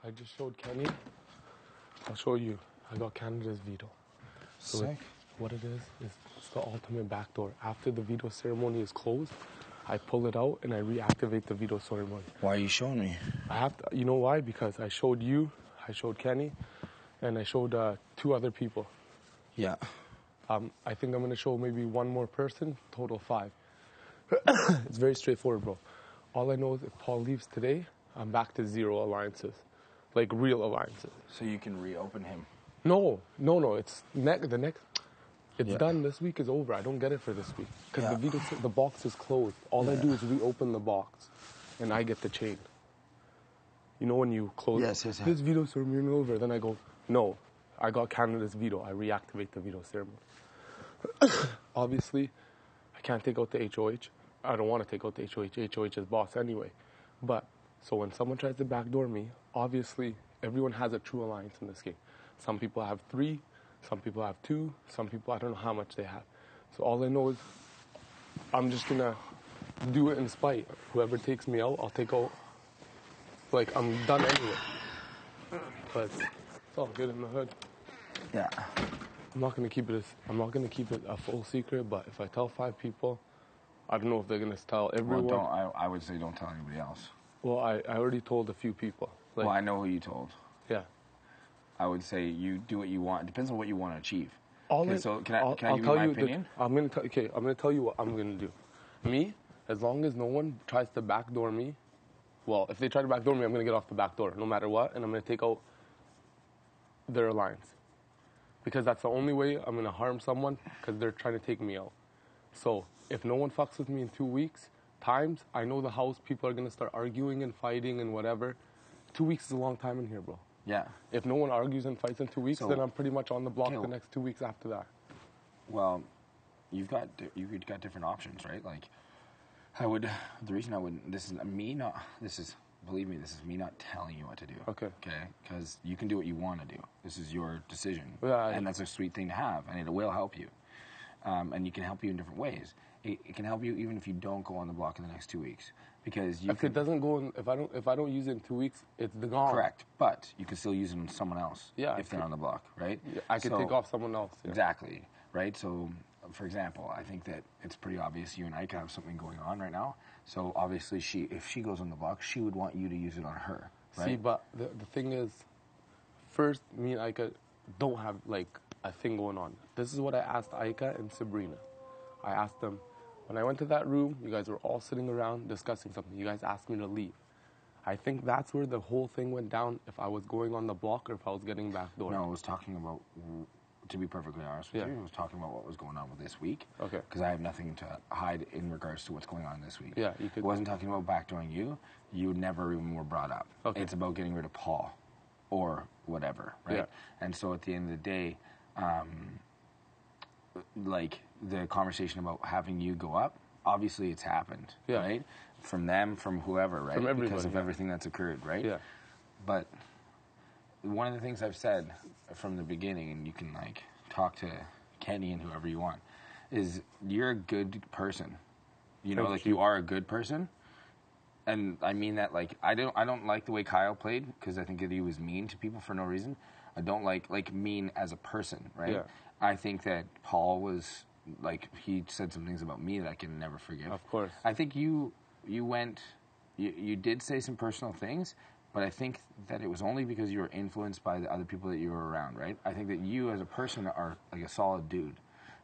I just showed Kenny. I'll show you. I got Canada's veto. So Sick. what it is it's the ultimate backdoor. After the veto ceremony is closed, I pull it out and I reactivate the veto ceremony. Why are you showing me? I have to, you know why? Because I showed you, I showed Kenny, and I showed 2 other people. Yeah. I think I'm going to show maybe 1 more person, total 5. It's very straightforward, bro. All I know is if Paul leaves today, I'm back to 0 alliances. Like real alliances. So you can reopen him. No. It's the next. It's done. This week is over. I don't get it for this week because the box is closed. All I do is reopen the box, and I get the chain. You know when you close. Yes. This veto ceremony over. Then I go, no, I got Canada's veto. I reactivate the veto ceremony. Obviously, I can't take out the HOH. I don't want to take out the HOH. HOH is boss anyway. But so when someone tries to backdoor me, obviously everyone has a true alliance in this game. Some people have 3, some people have 2, some people I don't know how much they have. So all I know is I'm just gonna do it in spite. Whoever takes me out, I'll take out. Like I'm done anyway. But it's all good in the hood. Yeah. I'm not gonna keep it a full secret. But if I tell 5 people, I don't know if they're gonna tell everyone. Well, I would say don't tell anybody else. Well, I already told a few people. Well, I know who you told. Yeah. I would say you do what you want. It depends on what you want to achieve. Can I give you my opinion? I'm gonna tell you what I'm gonna do. Me, as long as no one tries to backdoor me, well, if they try to backdoor me, I'm gonna get off the back door, no matter what, and I'm gonna take out their alliance. Because that's the only way I'm gonna harm someone, because they're trying to take me out. So, if no one fucks with me in 2 weeks, I know the house, people are gonna start arguing and fighting and whatever. 2 weeks is a long time in here, bro. Yeah. If no one argues and fights in 2 weeks, then I'm pretty much on the block the next 2 weeks after that. Well, you've got different options, right? Like, believe me, this is me not telling you what to do. Okay. Because you can do what you want to do. This is your decision. Yeah, and that's a sweet thing to have, and it will help you. And it can help you in different ways. It can help you even if you don't go on the block in the next 2 weeks. Because it doesn't go in, if I don't use it in 2 weeks, it's gone. Correct, but you can still use it on someone else if they're on the block, right? Yeah, I can take off someone else. Yeah. Exactly, right? So, for example, I think that it's pretty obvious you and Ika have something going on right now. So obviously, if she goes on the block, she would want you to use it on her, right? See, but the thing is, first, me and Ika don't have like a thing going on. This is what I asked Ika and Sabrina. I asked them. When I went to that room, you guys were all sitting around discussing something. You guys asked me to leave. I think that's where the whole thing went down, if I was going on the block or if I was getting backdoored. No, I was talking about, to be perfectly honest with you, I was talking about what was going on with this week. Okay. Because I have nothing to hide in regards to what's going on this week. Yeah, you could. I wasn't talking about backdooring you. You never even were brought up. Okay. It's about getting rid of Paul or whatever, right? Yeah. And so at the end of the day, like the conversation about having you go up, obviously it's happened, right? From them, from whoever, right? From everybody, because of everything that's occurred, right? Yeah. But one of the things I've said from the beginning, and you can like talk to Kenny and whoever you want, is you're a good person. You know, like you are a good person. And I mean that, like, I don't like the way Kyle played because I think that he was mean to people for no reason. I don't like mean as a person, right? Yeah. I think that Paul was, like, he said some things about me that I can never forgive. Of course. I think you did say some personal things, but I think that it was only because you were influenced by the other people that you were around, right? I think that you as a person are, like, a solid dude.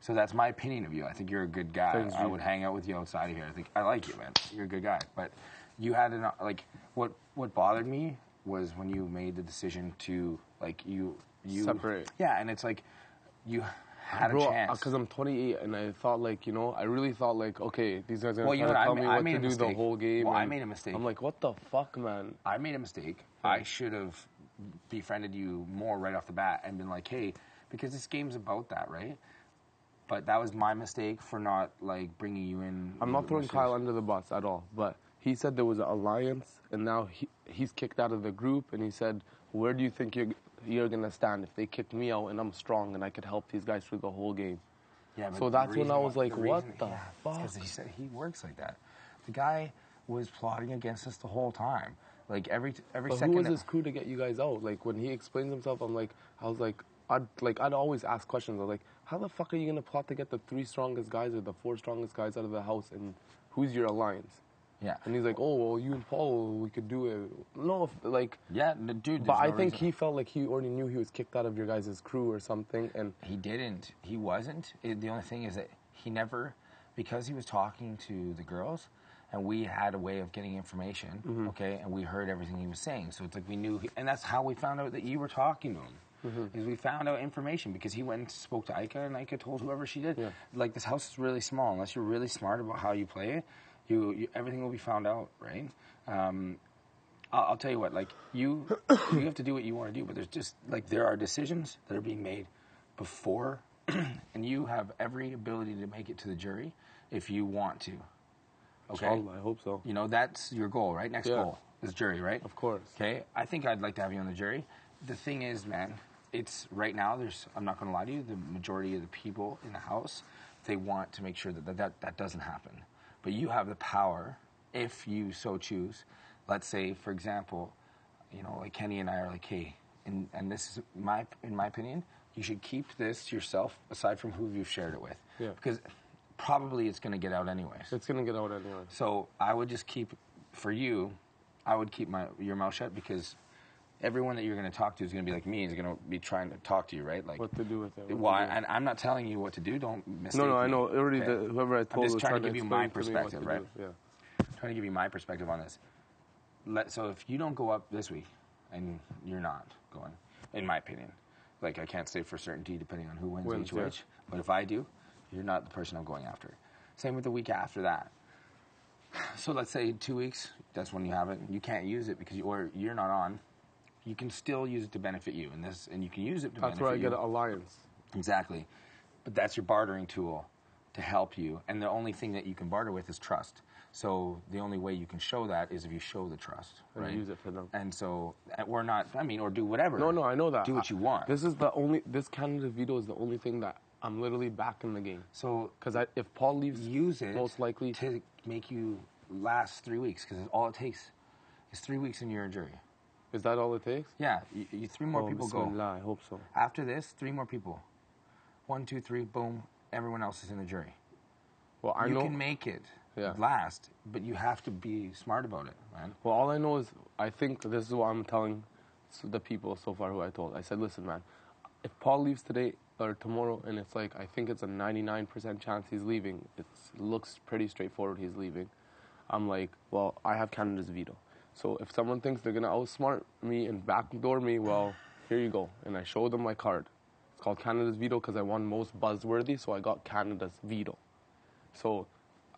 So that's my opinion of you. I think you're a good guy. Thanks, I would hang out with you outside of here. I think I like you, man. You're a good guy. But you had like what bothered me was when you made the decision to like you separate. Yeah, and it's like you had a chance. Because I'm 28 and I thought I really thought okay, these guys are gonna tell me what to do the whole game. Well, I made a mistake. I'm like, what the fuck, man? I made a mistake. I should have befriended you more right off the bat and been like, hey, because this game's about that, right? But that was my mistake for not, like, bringing you in. I'm not throwing Kyle under the bus at all, but he said there was an alliance, and now he's kicked out of the group, and he said, where do you think you're going to stand if they kick me out and I'm strong and I could help these guys through the whole game? Yeah, but so that's when I was like, what the fuck? Because he said he works like that. The guy was plotting against us the whole time. Like every But second. who was his crew to get you guys out? Like when he explains himself, I'd always ask questions. I'm like, how the fuck are you gonna plot to get the 3 strongest guys or the 4 strongest guys out of the house, and who's your alliance? Yeah. And he's like, oh well, you and Paul, we could do it. No, like. Yeah, dude. But I think he felt like he already knew he was kicked out of your guys' crew or something, and he didn't. He wasn't. The only thing is that he never, because he was talking to the girls, and we had a way of getting information, okay, and we heard everything he was saying. So it's like we knew, and that's how we found out that you were talking to him. Is we found out information because he went and spoke to Ika, and Ika told whoever she did. Yeah. Like, this house is really small. Unless you're really smart about how you play it, you everything will be found out, right? I'll tell you what, like, you have to do what you want to do, but there's just, like, there are decisions that are being made before, and you have every ability to make it to the jury if you want to. Okay? I hope so. You know, that's your goal, right? Next goal is jury, right? Of course. Okay? I think I'd like to have you on the jury. The thing is, man, it's right now, I'm not going to lie to you, the majority of the people in the house, they want to make sure that doesn't happen. But you have the power, if you so choose. Let's say, for example, you know, like Kenny and I are like, hey, and this is in my opinion, you should keep this to yourself aside from who you've shared it with. Yeah. Because probably it's going to get out anyways. It's going to get out anyways. So I would just keep, for you, I would keep your mouth shut, because everyone that you're going to talk to is going to be like me, is going to be trying to talk to you, right? Like, what to do with it. Well, and I'm not telling you what to do. Don't mistake me. No, I know. Already, okay? Whoever I told I'm just trying to give you my to perspective, right? Yeah. Trying to give you my perspective on this. So if you don't go up this week, and you're not going, in my opinion, like, I can't say for certainty depending on who wins each which, but if I do, you're not the person I'm going after. Same with the week after that. So let's say 2 weeks, that's when you have it. You can't use it because you're not on. You can still use it to benefit you, and you can use it to benefit you. That's where I get an alliance. Exactly. But that's your bartering tool to help you, and the only thing that you can barter with is trust. So the only way you can show that is if you show the trust, right? And use it for them. And so, or not, or do whatever. No, I know that. Do what you want. This Canada veto is the only thing that I'm literally back in the game. So, because if Paul leaves, use it most likely to make you last 3 weeks, because all it takes is 3 weeks and you're a jury. Is that all it takes? Yeah, 3 more people go. I hope so. After this, 3 more people. 1, 2, 3, boom. Everyone else is in the jury. Well, I know you can make it last, but you have to be smart about it, man. Well, all I know is I think this is what I'm telling the people so far who I told. I said, listen, man, if Paul leaves today or tomorrow, and it's like, I think it's a 99% chance he's leaving. It looks pretty straightforward he's leaving. I'm like, well, I have Canada's veto. So if someone thinks they're going to outsmart me and backdoor me, well, here you go. And I showed them my card. It's called Canada's veto because I won most buzzworthy, so I got Canada's veto. So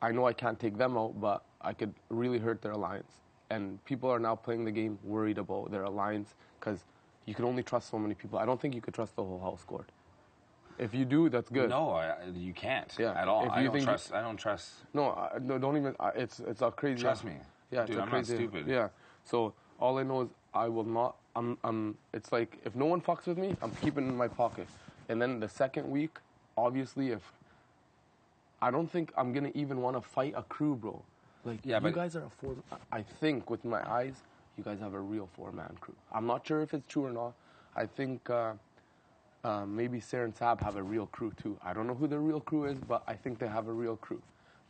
I know I can't take them out, but I could really hurt their alliance. And people are now playing the game worried about their alliance because you can only trust so many people. I don't think you could trust the whole house court. If you do, that's good. No, you can't at all. I don't trust. No, don't even. It's a crazy. Trust me. Yeah, dude, I'm crazy, not stupid. Yeah. So all I know is I will not. It's like if no one fucks with me, I'm keeping it in my pocket. And then the second week, obviously, if I don't think I'm gonna even want to fight a crew, bro. Like, you guys are a 4. I think with my eyes, you guys have a real 4-man crew. I'm not sure if it's true or not. I think maybe Sarah and Sab have a real crew too. I don't know who the real crew is, but I think they have a real crew.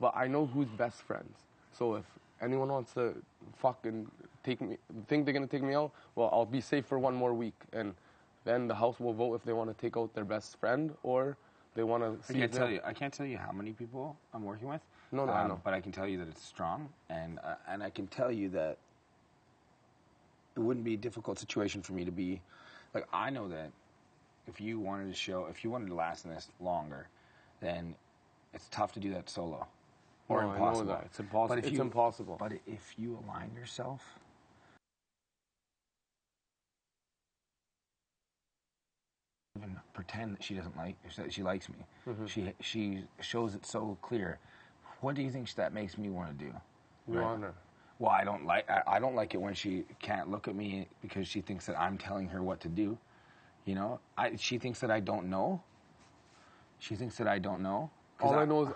But I know who's best friends. So if anyone wants to fucking think they're gonna take me out, well, I'll be safe for 1 more week, and then the house will vote if they want to take out their best friend or they want to see. I can't tell you how many people I'm working with. No, I know. But I can tell you that it's strong, and I can tell you that it wouldn't be a difficult situation for me to be. Like, I know that if you wanted to last in this longer, then it's tough to do that solo. Or impossible. I know that. It's impossible. It's impossible. But if you align yourself, even pretend that she doesn't that she likes me. Mm-hmm. She shows it so clear. What do you think that makes me want to do? You want her. Well, I don't like it when she can't look at me because she thinks that I'm telling her what to do. You know, she thinks that I don't know. She thinks that I don't know. All I know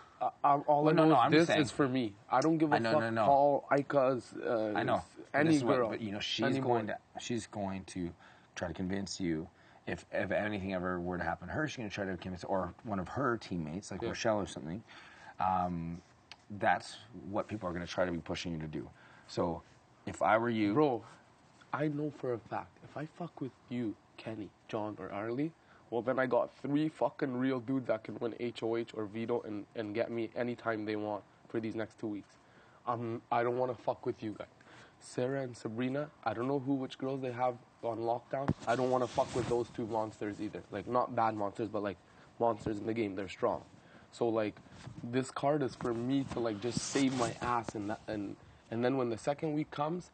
is this is for me. I don't give a fuck. Paul, Ika's. I know. Any girl. But she's going to try to convince you. If anything ever were to happen to her, she's going to try to convince, or one of her teammates, like Rochelle or something. That's what people are going to try to be pushing you to do. So, if I were you, bro, I know for a fact if I fuck with you, Kenny, John, or Arlie, well then I got 3 fucking real dudes that can win HOH or veto and get me anytime they want for these next 2 weeks. I don't want to fuck with you guys. Sarah and Sabrina, I don't know which girls they have on lockdown. I don't want to fuck with those 2 monsters either. Like, not bad monsters, but like monsters in the game. They're strong. So like, this card is for me to like just save my ass, and then when the second week comes,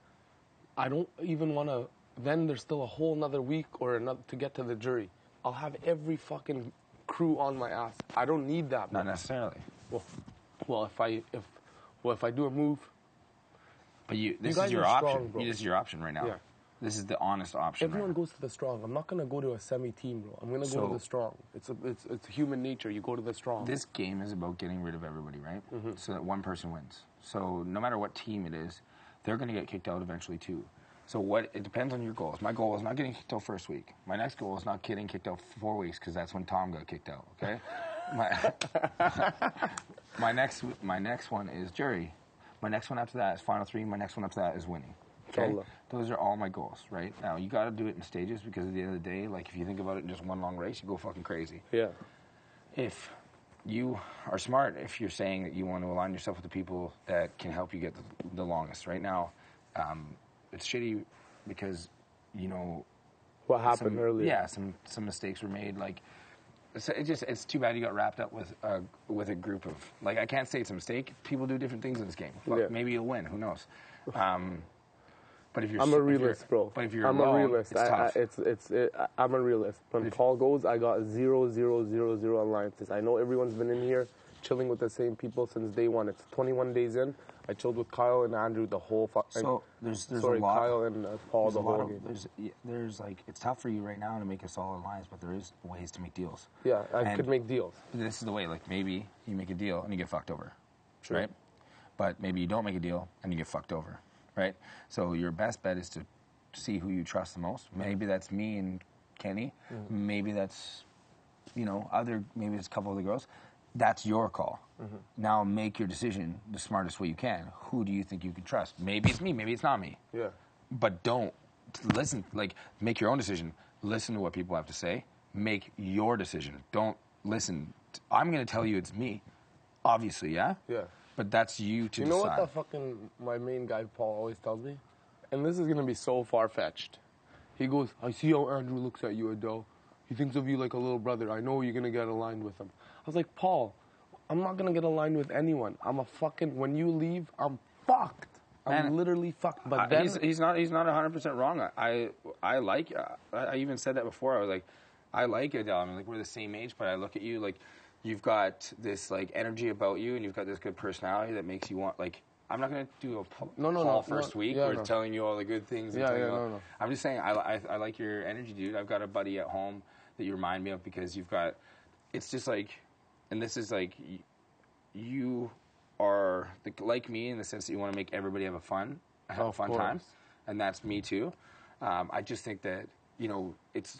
I don't even want to. Then there's still a whole another week or another to get to the jury. I'll have every fucking crew on my ass. I don't need that. Not necessarily. Well, if I do a move. But this is your option. This is your option right now. Yeah. This is the honest option. Everyone goes to the strong. I'm not gonna go to a semi-team, bro. I'm gonna go to the strong. It's human nature. You go to the strong. This game is about getting rid of everybody, right? Mm-hmm. So that one person wins. So no matter what team it is, they're gonna get kicked out eventually too. So it depends on your goals. My goal is not getting kicked out first week. My next goal is not getting kicked out 4 weeks because that's when Tom got kicked out. Okay. my next one is jury. My next one after that is final 3. My next one after that is winning. Okay? Those are all my goals, right? Now, you got to do it in stages because at the end of the day, like, if you think about it in just one long race, you go fucking crazy. Yeah. If you are smart, if you're saying that you want to align yourself with the people that can help you get the longest. Right now, it's shitty because, what happened earlier. Yeah, some mistakes were made, like... It's too bad you got wrapped up with a group of, like, I can't say it's a mistake. People do different things in this game. Maybe you'll win. Who knows? But if you're, I'm a realist, bro. But if you're I'm alone, a realist. it's tough. I'm a realist. When Paul goes, I got 0, 0, 0, 0 alliances. I know everyone's been in here chilling with the same people since day one. It's 21 days in. I chilled with Kyle and Andrew the whole So there's a lot. Kyle and Paul the whole game. There's like, it's tough for you right now to make a solid alliance, but there is ways to make deals. Yeah, I could make deals. This is the way. Like, maybe you make a deal and you get fucked over, True. Right? But maybe you don't make a deal and you get fucked over, right? So your best bet is to see who you trust the most. Maybe that's me and Kenny. Mm-hmm. Maybe that's maybe it's a couple of the girls. That's your call. Mm-hmm. Now make your decision the smartest way you can. Who do you think you can trust? Maybe it's me. Maybe it's not me. Yeah. But don't listen. Like, make your own decision. Listen to what people have to say. Make your decision. Don't listen. I'm going to tell you it's me. Obviously, yeah? Yeah. But that's you to decide. You know what my main guy Paul always tells me? And this is going to be so far-fetched. He goes, I see how Andrew looks at you, Adel. He thinks of you like a little brother. I know you're going to get aligned with him. I was like, Paul, I'm not going to get aligned with anyone. When you leave, I'm fucked. I'm literally fucked. But then... He's not 100% wrong. I like, I even said that before. I was like, I like Adel. I mean, like, we're the same age, but I look at you, like, you've got this, like, energy about you, and you've got this good personality that makes you want, like, I'm not going to do a first week where it's telling you all the good things. No. I'm just saying, I like your energy, dude. I've got a buddy at home that you remind me of because you've got, it's just like, and this is like, you are like me in the sense that you want to make everybody have a fun time, and that's me too. I just think that, it's,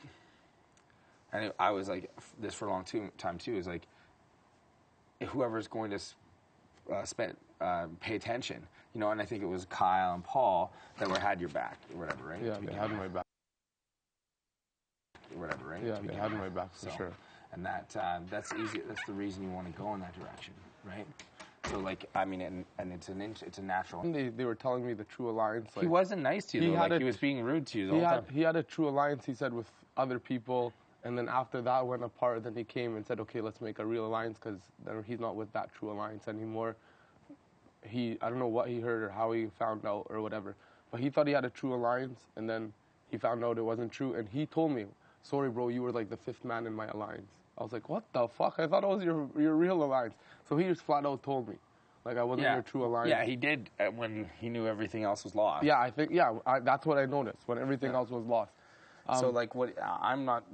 and I was like this for a long time too, is like, whoever's going to pay attention, and I think it was Kyle and Paul that had your back or whatever, right? Yeah, they had my back. Whatever, right? Yeah, they had my back for sure. And that's easy. That's the reason you want to go in that direction, right? So, like, I mean, and it's a natural. They were telling me the true alliance. Like, he wasn't nice to you, though. Like, he was being rude to you the whole time. He had a true alliance, he said, with other people. And then after that went apart, then he came and said, okay, let's make a real alliance because he's not with that true alliance anymore. I don't know what he heard or how he found out or whatever. But he thought he had a true alliance, and then he found out it wasn't true. And he told me, sorry, bro, you were like the 5th man in my alliance. I was like, what the fuck? I thought it was your real alliance. So he just flat out told me. Like, I wasn't your true alliance. Yeah, he did when he knew everything else was lost. Yeah, I think, that's what I noticed, when everything else was lost. So, like, what? I'm not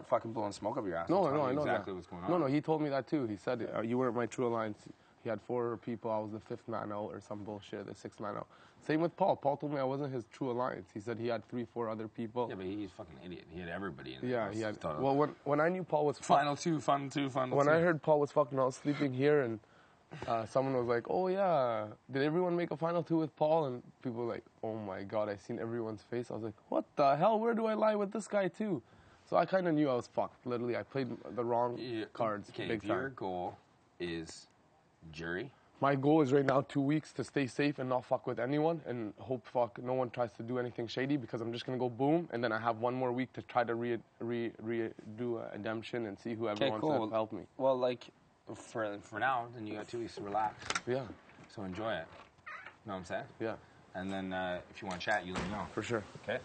fucking blowing smoke up your ass. No, I know exactly what's going on. No, he told me that too. He said, you weren't my true alliance. He had 4 people. I was the 5th man out or some bullshit, the 6th man out. Same with Paul. Paul told me I wasn't his true alliance. He said he had 3, 4 other people. Yeah, but he's a fucking idiot. He had everybody in there. Yeah, he had. Well, when I knew Paul was final two. When I heard Paul was fucking out sleeping here, and someone was like, "Oh yeah, did everyone make a final 2 with Paul?" And people were like, "Oh my god, I seen everyone's face." I was like, "What the hell? Where do I lie with this guy too?" So I kind of knew I was fucked. Literally, I played the wrong cards. Okay, big if time. your goal is jury. My goal is right now 2 weeks to stay safe and not fuck with anyone and hope no one tries to do anything shady, because I'm just gonna go boom, and then I have 1 more week to try to do a redemption and see who everyone wants to help me. Well, like for now, then you got 2 weeks to relax. Yeah. So enjoy it. Know what I'm saying? Yeah. And then if you want to chat, you let me know. For sure. Okay.